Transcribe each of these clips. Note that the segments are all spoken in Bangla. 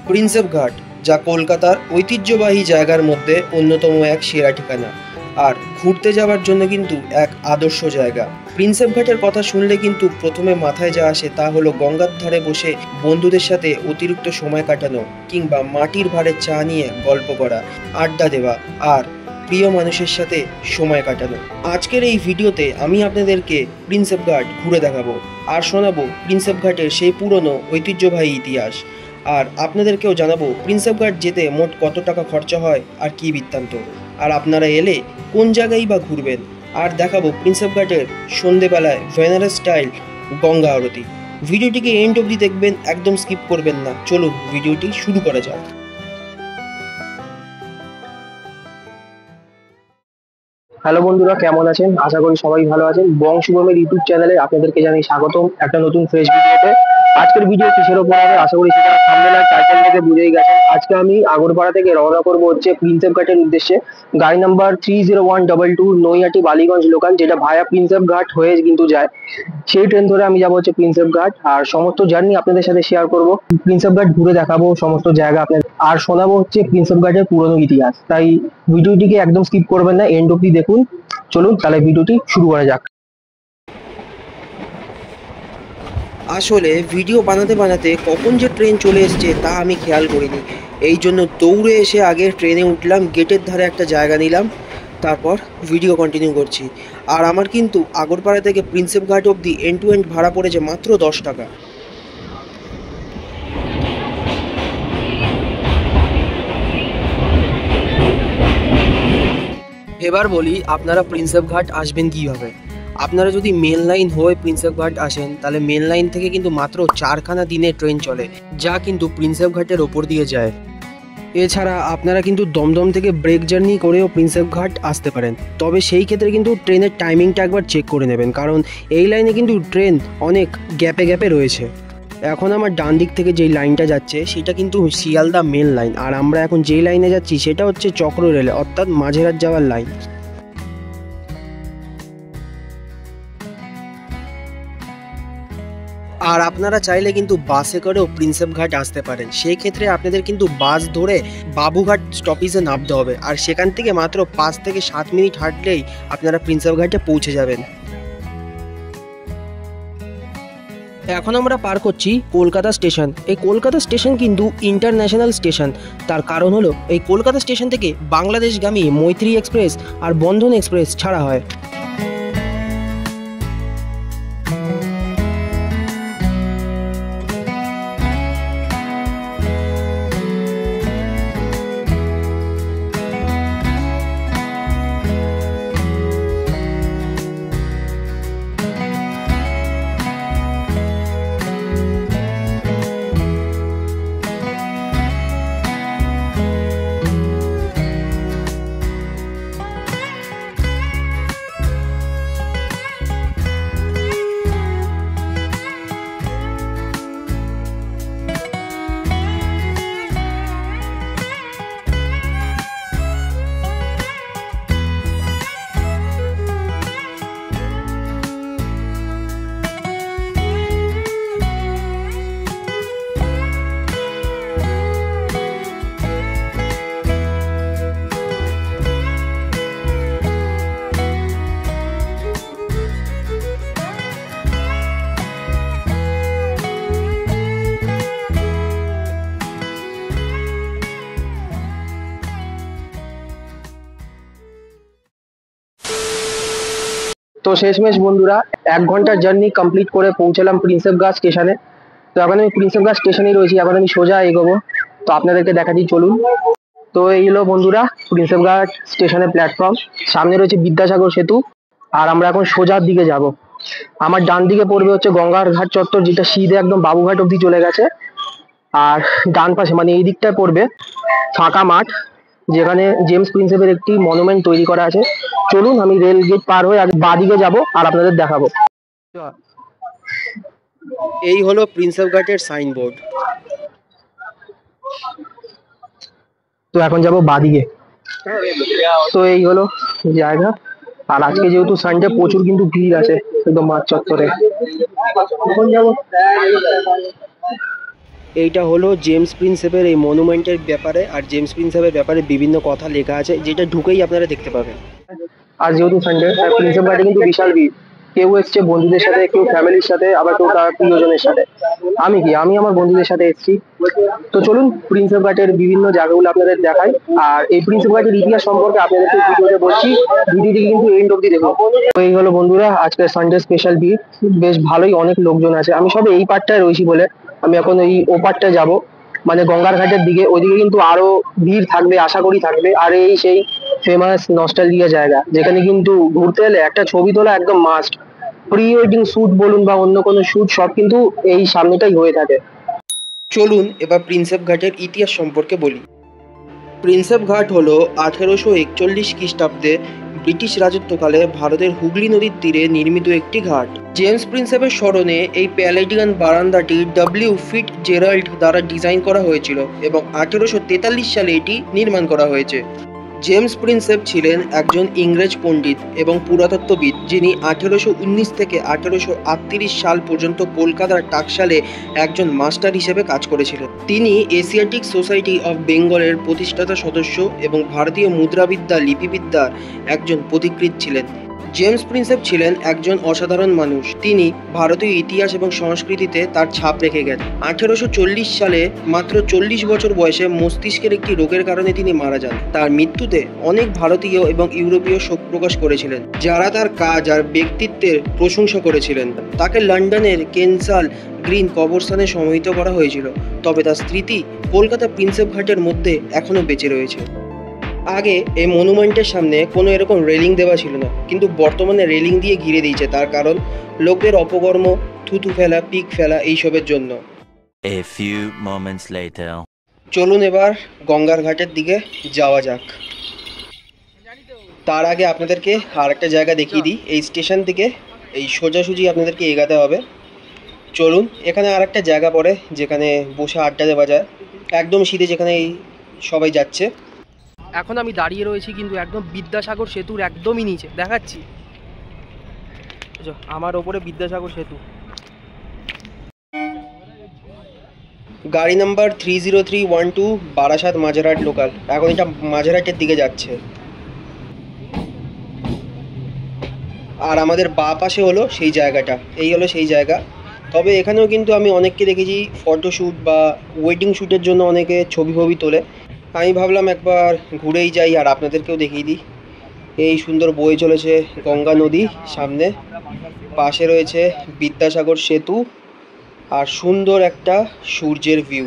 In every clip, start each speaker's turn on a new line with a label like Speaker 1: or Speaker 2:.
Speaker 1: প্রিন্সেপ ঘাট, যা কলকাতার ঐতিহ্যবাহী জায়গার মধ্যে অন্যতম এক সেরা ঠিকানা, আর ঘুরতে যাওয়ার জন্য কিন্তু এক আদর্শ জায়গা। প্রিন্সেপ ঘাটের কথা শুনলে কিন্তু প্রথমে মাথায় যা আসে তা হলো গঙ্গার ধারে বসে বন্ধুদের সাথে অতিরিক্ত সময় কাটানো, কিংবা মাটির ভারে চা নিয়ে গল্প করা, আড্ডা দেওয়া আর প্রিয় মানুষের সাথে সময় কাটানো। আজকের এই ভিডিওতে আমি আপনাদেরকে প্রিন্সেপ ঘাট ঘুরে দেখাবো আর শোনাবো প্রিন্সেপ ঘাটের সেই পুরনো ঐতিহ্যবাহী ইতিহাস। আর আপনাদেরকেও জানাবো প্রিন্সেপ ঘাট যেতে মোট কত টাকা খরচা হয় আর কী বৃত্তান্ত, আর আপনারা এলে কোন জায়গায় বা ঘুরবেন। আর দেখাবো প্রিন্সেপ ঘাটের সন্ধেবেলায় বেনারস স্টাইল গঙ্গা আরতি। ভিডিওটিকে এন্ড অবধি দেখবেন, একদম স্কিপ করবেন না। চলুন ভিডিওটি শুরু করা যাক।
Speaker 2: হ্যালো বন্ধুরা, কেমন আছেন? আশা করি সবাই ভালো আছেন। বং শুভমের ইউটিউব চ্যানেলে আপনাদেরকে জানাই স্বাগতম একটা নতুন ফ্রেশ ভিডিওতে। আজকের ভিডিও কিসের ওপর হবে আশা করি সেটা থাম্বনেল আর টাইটেল থেকে বুঝেই গেছেন। আজকে আমি আগরপাড়া থেকে রওনা করবো হচ্ছে প্রিন্সেপ ঘাটের উদ্দেশ্যে। গাড়ি নাম্বার 30122 নৈহাটি বালিগঞ্জ লোকাল, যেটা ভায়া প্রিন্সেপ ঘাট হয়ে কিন্তু যায়। সেই ট্রেন ধরে আমি যাবো হচ্ছে প্রিন্সেপ ঘাট, আর সমস্ত জার্নি আপনাদের সাথে শেয়ার করব। প্রিন্সেপ ঘাট ঘুরে দেখাবো সমস্ত জায়গা আপনাদের, আর শোনাবো হচ্ছে প্রিন্সেপ ঘাটের পুরনো ইতিহাস। তাই ভিডিওটিকে একদম স্কিপ করবেন না, এন্ড অব্দি দেখুন। চলুন তাহলে ভিডিওটি শুরু করা যাক।
Speaker 1: আসলে ভিডিও বানাতে বানাতে কখন যে ট্রেন চলে এসছে তা আমি খেয়াল করিনি। এই জন্য দৌড়ে এসে আগে ট্রেনে উঠলাম, গেটের ধারে একটা জায়গা নিলাম, তারপর ভিডিও কন্টিনিউ করছি। আর আমার কিন্তু আগরপাড়া থেকে প্রিন্সেপ ঘাট অবধি এন্ড টু এন্ড ভাড়া পড়েছে মাত্র 10 টাকা। এবার বলি আপনারা প্রিন্সেপ ঘাট আসবেন কীভাবে। আপনারা যদি মেন লাইন হয়ে প্রিন্সেপ ঘাট আসেন তাহলে মেন লাইন থেকে কিন্তু মাত্র 4খানা দিনে ট্রেন চলে, যা কিন্তু প্রিন্সেপ ঘাটের ওপর দিয়ে যায়। এছাড়া আপনারা কিন্তু দমদম থেকে ব্রেক জার্নি করেও প্রিন্সেপ ঘাট আসতে পারেন, তবে সেই ক্ষেত্রে কিন্তু ট্রেনের টাইমিংটা একবার চেক করে নেবেন, কারণ এই লাইনে কিন্তু ট্রেন অনেক গ্যাপে গ্যাপে রয়েছে। এখন আমার ডান দিক থেকে যেই লাইনটা যাচ্ছে সেটা কিন্তু শিয়ালদা মেন লাইন, আর আমরা এখন যেই লাইনে যাচ্ছি সেটা হচ্ছে চক্র রেলে, অর্থাৎ মাঝেরহাট যাওয়ার লাইন। আর আপনারা চাইলে কিন্তু বাসে করেও প্রিন্সেপ ঘাট আসতে পারেন। সেই ক্ষেত্রে আপনাদের কিন্তু বাস ধরে বাবুঘাট স্টপেজে নামতে হবে, আর সেখান থেকে মাত্র 5 থেকে 7 মিনিট হাঁটলেই আপনারা প্রিন্সেপ ঘাটে পৌঁছে যাবেন। এখন আমরা পার করছি কলকাতা স্টেশন। এই কলকাতা স্টেশন কিন্তু ইন্টারন্যাশনাল স্টেশন। তার কারণ হলো এই কলকাতা স্টেশন থেকে বাংলাদেশগামী মৈত্রী এক্সপ্রেস আর বন্ধন এক্সপ্রেস ছাড়া হয়।
Speaker 2: তো শেষমেশ বন্ধুরা 1 ঘন্টার জার্নি কমপ্লিট করে পৌঁছালাম প্রিন্সেপ ঘাট স্টেশনে। তো এখন আমি প্রিন্সেপ ঘাট স্টেশনেই রয়েছি, এখন আমি সোজা এগোবো। তো আপনাদেরকে দেখাচ্ছি, চলুন। তো এই হলো বন্ধুরা প্রিন্সেপ ঘাট স্টেশনের প্ল্যাটফর্ম, সামনে রয়েছে বিদ্যাসাগর সেতু, আর আমরা এখন সোজার দিকে যাব। আমার ডান দিকে পড়বে হচ্ছে গঙ্গার ঘাট চত্বর, যেটা সিধে একদম বাবুঘাট অবধি চলে গেছে। আর ডান পাশে মানে এই দিকটায় পড়বে ফাঁকা মাঠ, যেখানে জেমস প্রিন্সেপের একটি মনুমেন্ট তৈরি করা আছে। চলুন আমি রেল গেট পার হয়ে আগে বাঁদিকে যাব আর আপনাদের দেখাবো।
Speaker 1: এই হলো প্রিন্সেপ ঘাটের সাইনবোর্ড।
Speaker 2: তো এখন যাব বাঁদিকে। তো এই হলো জায়গা, আর আজকে যেহেতু সানডে প্রচুর কিন্তু ভিড় আছে, একদম মাঠ চত্বরে।
Speaker 1: এইটা হলো জেমস প্রিন্সেপের এই মনুমেন্টের ব্যাপারে, আর জেমস প্রিন্সেপের ব্যাপারে বিভিন্ন কথা লেখা আছে, যেটা ঢুকেই আপনারা দেখতে পাবেন।
Speaker 2: আর যেহেতু সানডে, প্রিন্সেপ ঘাটে কিন্তু বিশাল ভিড়। কেউ এসছে বন্ধুদের সাথে, কেউ ফ্যামিলির সাথে, আবার কেউ তার প্রিয়জনের সাথে। আমি আমার বন্ধুদের সাথে এসেছি। তো চলুন প্রিন্সেপ ঘাটের বিভিন্ন জায়গাগুলো আপনাদের দেখাই। আর এই প্রিন্সেপ ঘাটের ইতিহাস সম্পর্কে আপনাদেরকে ভিডিওতে বলছি, ভিডিওটি কিন্তু এন্ড অব্দি দেখুন। তো এই হলো বন্ধুরা আজকের সানডে স্পেশাল ভিড়। বেশ ভালোই অনেক লোকজন আছে। আমি সবে এই পার্টটায় রয়েছি বলে আমি এখন এই ও পার্টটায় যাবো, মানে গঙ্গার ঘাটের দিকে। ওইদিকে কিন্তু আরো ভিড় থাকবে, আশা করি থাকবে। আর এই সেই ফেমাস নস্টালজিয়া জায়গা, যেখানে কিন্তু ঘুরতে এলে একটা ছবি তোলা একদম মাস্ট। প্রি ওয়েডিং শুট বলুন বা অন্য কোনো শুট, সব কিন্তু এই সামনেটাই হয়ে থাকে।
Speaker 1: চলুন এবার প্রিন্সেপ ঘাটের ইতিহাস সম্পর্কে বলি। প্রিন্সেপ ঘাট হলো 1841 খ্রিস্টাব্দে ব্রিটিশ রাজত্বকালে ভারতের হুগলি নদীর তীরে নির্মিত একটি ঘাট। জেমস প্রিন্সেপের স্মরণে এই প্যালেডিয়ান বারান্দাটি ডব্লিউ ফিট জেরাল্ড দ্বারা ডিজাইন করা হয়েছিল এবং 1843 সালে এটি নির্মাণ করা হয়েছে। জেমস প্রিন্সেপ ছিলেন একজন ইংরেজ পণ্ডিত এবং পুরাতত্ত্ববিদ, যিনি 1819 থেকে 1838 সাল পর্যন্ত কলকাতার টাকশালে একজন মাস্টার হিসেবে কাজ করেছিলেন। তিনি এশিয়াটিক সোসাইটি অফ বেঙ্গলের প্রতিষ্ঠাতা সদস্য এবং ভারতীয় মুদ্রাবিদ্যা লিপিবিদ্যার একজন পথিকৃৎ ছিলেন। জেমস প্রিন্সেপ ছিলেন একজন অসাধারণ মানুষ। তিনি ভারতীয় ইতিহাস এবং সংস্কৃতিতে তার ছাপ রেখে গেছেন। 1840 সালে মাত্র 40 বছর বয়সে মস্তিষ্কের একটি রোগের কারণে তিনি মারা যান। তার মৃত্যুতে অনেক ভারতীয় এবং ইউরোপীয় শোক প্রকাশ করেছিলেন, যারা তার কাজ আর ব্যক্তিত্বের প্রশংসা করেছিলেন। তাকে লন্ডনের কেনসাল গ্রিন কবরস্থানে সমাহিত করা হয়েছিল, তবে তার স্মৃতি কলকাতা প্রিন্সেপ ঘাটের মধ্যে এখনও বেঁচে রয়েছে। আগে এই মনুমেন্টের সামনে কোনো এরকম রেলিং দেওয়া ছিল না, কিন্তু বর্তমানে রেলিং দিয়ে ঘিরে দিয়েছে। তার কারণ লোকদের অপকর্ম, থুতু ফেলা, পিক ফেলা এইসবের জন্য।
Speaker 3: A few moments later.
Speaker 1: চলুন এবার গঙ্গার ঘাটের দিকে যাওয়া যাক। তার আগে আপনাদেরকে আর একটা জায়গা দেখিয়ে দিই। এই স্টেশন থেকে এই সোজাসুজি আপনাদেরকে এগাতে হবে। চলুন, এখানে আর একটা জায়গা পড়ে যেখানে বসে আড্ডা দেওয়া যায়, একদম সিধে যেখানে এই সবাই যাচ্ছে। এখন আমি দাঁড়িয়ে রয়েছি কিন্তু একদম বিদ্যাসাগর সেতুর একদমই নিচে, দেখাচ্ছি আমার ওপরে বিদ্যাসাগর সেতু। গাড়ি নাম্বার 30312 বারাসাত মাঝেরহাট লোকাল। এখন এটা মাঝেরহাটের দিকে যাচ্ছে। আর আমাদের বাঁ পাশে হলো সেই জায়গাটা, এই হলো সেই জায়গা। তবে এখানেও কিন্তু আমি অনেককে দেখেছি ফটোশ্যুট বা ওয়েডিং শ্যুটের জন্য অনেকে ছবি তোলে। আমি ভাবলাম একবার ঘুরেই যাই আর আপনাদেরকেও দেখিয়ে দিই। এই সুন্দর বয়ে চলেছে গঙ্গা নদী, সামনে পাশে রয়েছে বিদ্যাসাগর সেতু আর সুন্দর একটা সূর্যের ভিউ।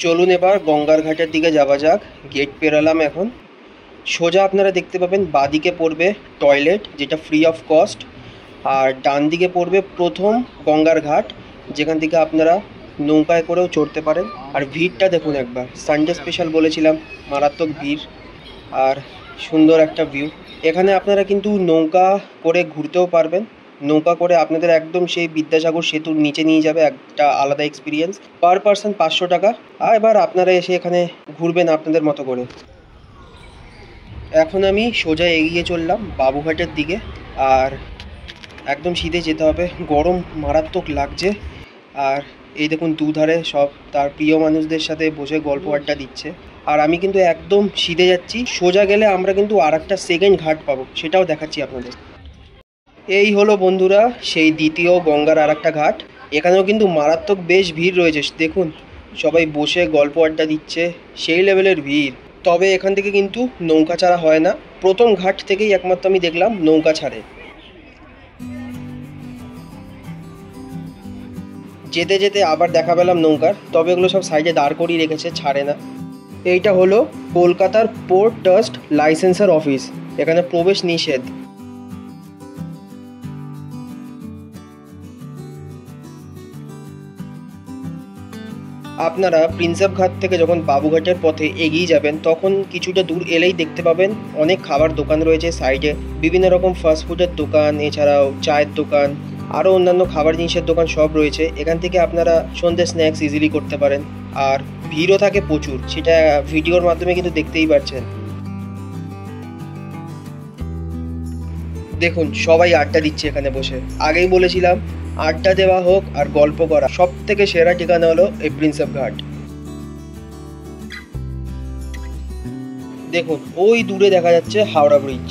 Speaker 1: চলুন এবার গঙ্গার ঘাটের দিকে যাওয়া যাক। গেট পেরালাম এখন। সোজা আপনারা দেখতে পাবেন বাঁদিকে পড়বে টয়লেট, যেটা ফ্রি অফ কস্ট, আর ডান দিকে পড়বে প্রথম গঙ্গার ঘাট, যেখান থেকে আপনারা নৌকায় করেও চড়তে পারেন। আর ভিড়টা দেখুন একবার, সানডে স্পেশাল বলেছিলাম, মারাত্মক ভিড় আর সুন্দর একটা ভিউ। এখানে আপনারা কিন্তু নৌকা করে ঘুরতেও পারবেন। নৌকা করে আপনাদের একদম সেই বিদ্যাসাগর সেতুর নিচে নিয়ে যাবে, একটা আলাদা এক্সপিরিয়েন্স। পার পারসন 500 টাকা। আর এবার আপনারা এসে এখানে ঘুরবেন আপনাদের মতো করে। এখন আমি সোজা এগিয়ে চললাম বাবুঘাটের দিকে, আর একদম সিধে যেতে হবে। গরম মারাত্মক লাগছে। আর এই দেখুন দুধারে সব তার প্রিয় মানুষদের সাথে বসে গল্প আড্ডা দিচ্ছে। আর আমি কিন্তু একদম সিধে যাচ্ছি। সোজা গেলে আমরা কিন্তু আর একটা সেকেন্ড ঘাট পাবো, সেটাও দেখাচ্ছি আপনাদের। এই হলো বন্ধুরা সেই দ্বিতীয় গঙ্গার আর একটা ঘাট। এখানেও কিন্তু মারাত্মক বেশ ভিড় রয়েছে, দেখুন সবাই বসে গল্প আড্ডা দিচ্ছে, সেই লেভেলের ভিড়। তবে এখান থেকে কিন্তু নৌকা ছাড়া হয় না। প্রথম ঘাট থেকেই একমাত্র আমি দেখলাম নৌকা ছাড়ে। যেতে যেতে আবার দেখা পেলাম নৌকার, তবে এগুলো সব সাইডে দাঁড় করিয়ে রেখেছে, ছাড়ে না। এইটা হলো কলকাতার পোর্ট ট্রাস্ট লাইসেন্সার অফিস, এখানে প্রবেশ নিষেধ। আপনারা প্রিন্সেপ ঘাট থেকে যখন বাবুঘাটের পথে এগিয়ে যাবেন, তখন কিছুটা দূর এলেই দেখতে পাবেন অনেক খাবার দোকান রয়েছে সাইডে, বিভিন্ন রকম ফাস্টফুডের দোকান, এছাড়াও চায়ের দোকান, আরও অন্যান্য খাবার জিনিসের দোকান সব রয়েছে। এখান থেকে আপনারা সন্ধ্যে স্ন্যাক্স ইজিলি করতে পারেন। আর ভিড়ও থাকে প্রচুর, সেটা ভিডিওর মাধ্যমে কিন্তু দেখতেই পাচ্ছেন। দেখুন সবাই আড্ডা দিচ্ছে এখানে বসে। আগেই বলেছিলাম আড্ডা দেওয়া হোক আর গল্প করা, সব থেকে সেরা ঠিকানা হলো এই প্রিন্সেপ ঘাট। দেখুন ওই দূরে দেখা যাচ্ছে হাওড়া ব্রিজ।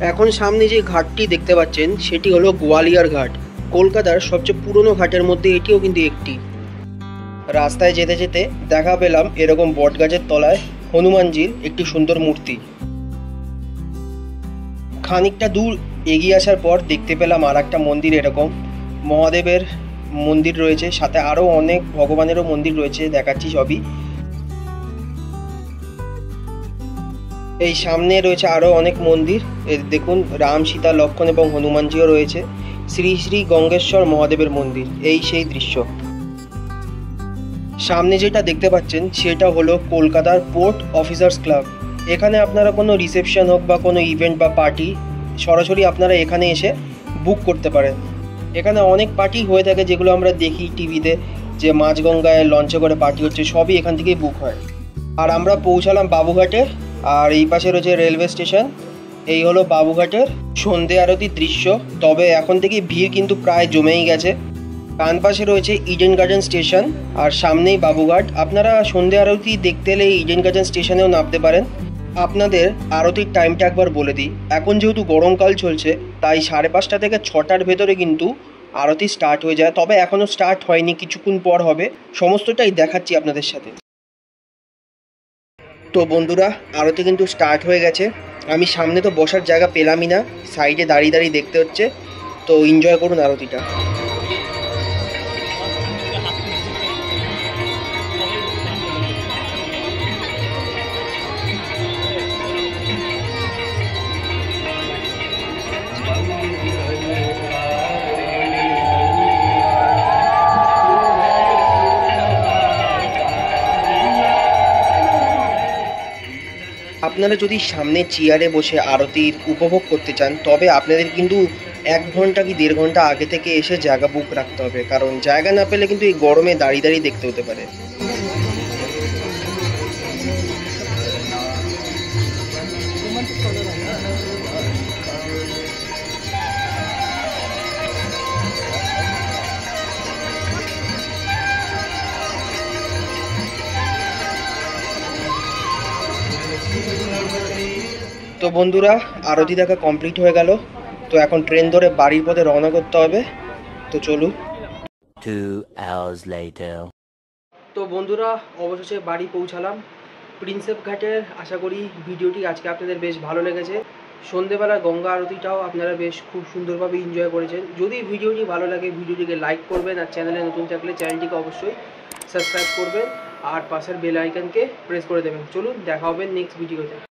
Speaker 1: এখন সামনে যে ঘাটটি দেখতে পাচ্ছেন সেটি হলো গোয়ালিয়র ঘাট। কলকাতার সবচেয়ে পুরনো ঘাটের মধ্যে এটিও কিন্তু একটি। রাস্তায় যেতে যেতে দেখা পেলাম এরকম বটগাছের তলায় হনুমানজির একটি সুন্দর মূর্তি। খানিকটা দূর এগিয়ে আসার পর দেখতে পেলাম আর একটা মন্দির, এরকম মহাদেবের মন্দির রয়েছে, সাথে আরও অনেক ভগবানেরও মন্দির রয়েছে, দেখাচ্ছি সবই। এই সামনে রয়েছে আরও অনেক মন্দির, দেখুন রাম, সীতা, লক্ষ্মণ এবং হনুমানজিও রয়েছে। শ্রী শ্রী গঙ্গেশ্বর মহাদেবের মন্দির, এই সেই দৃশ্য। সামনে যেটা দেখতে পাচ্ছেন সেটা হলো কলকাতার পোর্ট অফিসার্স ক্লাব। এখানে আপনারা কোনো রিসেপশন হোক বা কোনো ইভেন্ট বা পার্টি সরাসরি আপনারা এখানে এসে বুক করতে পারেন। এখানে অনেক পার্টি হয়ে থাকে যেগুলো আমরা দেখি টিভিতে, যে মাঝগঙ্গায় লঞ্চে করে পার্টি হচ্ছে, সবই এখান থেকেই বুক হয়। আর আমরা পৌঁছালাম বাবুঘাটে, আর এই পাশে রয়েছে রেলওয়ে স্টেশন। এই হলো বাবুঘাটের সন্ধে আরতির দৃশ্য। তবে এখন থেকে ভিড় কিন্তু প্রায় জমেই গেছে। ডান পাশে রয়েছে ইডেন গার্ডেন স্টেশন আর সামনেই বাবুঘাট। আপনারা সন্ধে আরতি দেখতে এলে ইডেন গার্ডেন স্টেশনেও নামতে পারেন। আপনাদের আরতির টাইমটা একবার বলে দিই। এখন যেহেতু গরমকাল চলছে তাই 5:30 থেকে 6টার ভেতরে কিন্তু আরতি স্টার্ট হয়ে যায়। তবে এখনও স্টার্ট হয়নি, কিছুক্ষণ পর হবে। সমস্তটাই দেখাচ্ছি আপনাদের সাথে। তো বন্ধুরা আরতি কিন্তু স্টার্ট হয়ে গেছে। আমি সামনে তো বসার জায়গা পেলামই না, সাইডে দাঁড়িয়ে দাঁড়িয়ে দেখতে হচ্ছে। তো এনজয় করুন আরতিটা। আপনারা যদি সামনে চেয়ারে বসে আরতির উপভোগ করতে চান তবে আপনাদের কিন্তু 1 ঘন্টা কি 1.5 ঘন্টা আগে থেকে এসে জায়গা বুক রাখতে হবে, কারণ জায়গা না পেলে কিন্তু এই গরমে দাঁড়িয়ে দাঁড়িয়ে দেখতে হতে পারে। তো বন্ধুরা আরতি দেখা কমপ্লিট হয়ে গেল। তো এখন ট্রেন ধরে বাড়ির পথে রওনা করতে হবে। তো চলুন।
Speaker 3: 2 hours later.
Speaker 1: তো বন্ধুরা অবশেষে বাড়ি পৌঁছালাম প্রিন্সেপ ঘাটের। আশা করি ভিডিওটি আজকে আপনাদের বেশ ভালো লেগেছে। সন্ধেবেলা গঙ্গা আরতিটাও আপনারা বেশ খুব সুন্দরভাবে এনজয় করেছেন। যদি ভিডিওটি ভালো লাগে ভিডিওটিকে লাইক করবেন, আর চ্যানেলে নতুন থাকলে চ্যানেলটিকে অবশ্যই সাবস্ক্রাইব করবেন আর পাশের বেল আইকনকে প্রেস করে দেবেন। চলুন দেখা হবে নেক্সট ভিডিওতে।